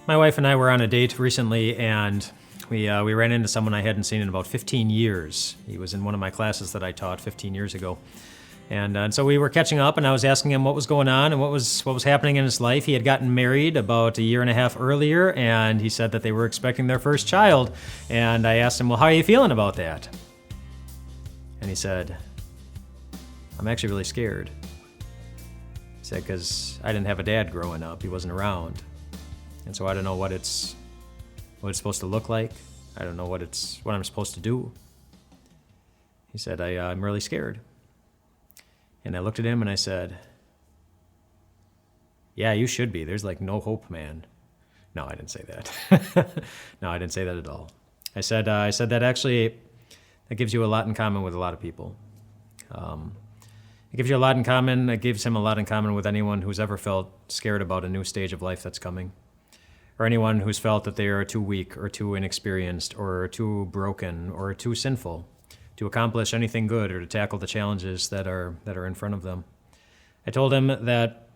My wife and I were on a date recently, and we ran into someone I hadn't seen in about 15 years. He was in one of my classes that I taught 15 years ago. And so we were catching up, and I was asking him what was going on and what was happening in his life. He had gotten married about a year and a half earlier, and he said that they were expecting their first child. And I asked him, well, how are you feeling about that? And he said, I'm actually really scared. He said, because I didn't have a dad growing up. He wasn't around. And so I don't know what it's supposed to look like. I don't know what I'm supposed to do. He said, I'm really scared. And I looked at him and I said, yeah, you should be. There's like no hope, man. No, I didn't say that. No, I didn't say that at all. I said that actually that gives you a lot in common with a lot of people. It gives you a lot in common. It gives him a lot in common with anyone who's ever felt scared about a new stage of life that's coming, or anyone who's felt that they are too weak or too inexperienced or too broken or too sinful to accomplish anything good or to tackle the challenges that are in front of them. I told him that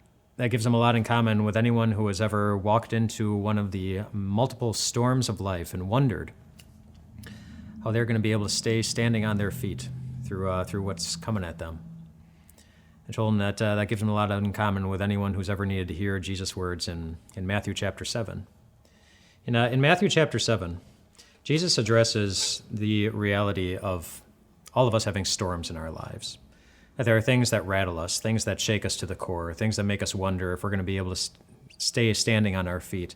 gives him a lot in common with anyone who has ever walked into one of the multiple storms of life and wondered how they're going to be able to stay standing on their feet through what's coming at them. I told him that gives him a lot in common with anyone who's ever needed to hear Jesus' words in Matthew chapter 7. In Matthew chapter 7, Jesus addresses the reality of all of us having storms in our lives. That there are things that rattle us, things that shake us to the core, things that make us wonder if we're going to be able to stay standing on our feet.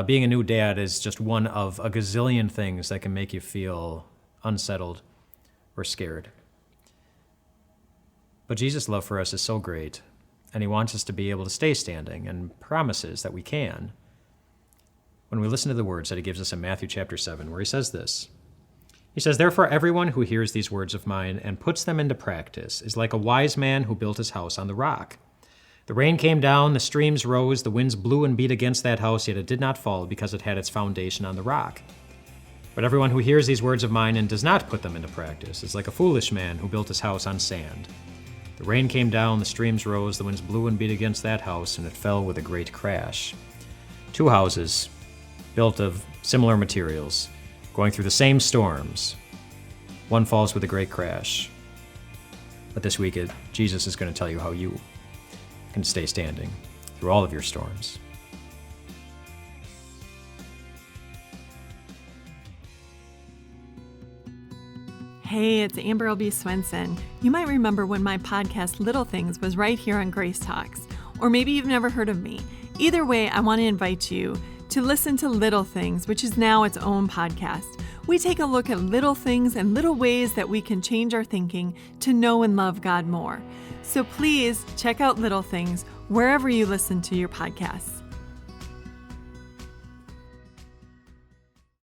Being a new dad is just one of a gazillion things that can make you feel unsettled or scared. But Jesus' love for us is so great, and he wants us to be able to stay standing, and promises that we can when we listen to the words that he gives us in Matthew chapter 7, where he says this. He says, therefore everyone who hears these words of mine and puts them into practice is like a wise man who built his house on the rock. The rain came down, the streams rose, the winds blew and beat against that house, yet it did not fall because it had its foundation on the rock. But everyone who hears these words of mine and does not put them into practice is like a foolish man who built his house on sand. The rain came down, the streams rose, the winds blew and beat against that house, and it fell with a great crash. Two houses, built of similar materials, going through the same storms. One falls with a great crash. But this week, Jesus is going to tell you how you can stay standing through all of your storms. Hey, it's Amber Albee Swenson. You might remember when my podcast Little Things was right here on Grace Talks, or maybe you've never heard of me. Either way, I want to invite you to listen to Little Things, which is now its own podcast. We take a look at little things and little ways that we can change our thinking to know and love God more. So please check out Little Things wherever you listen to your podcasts.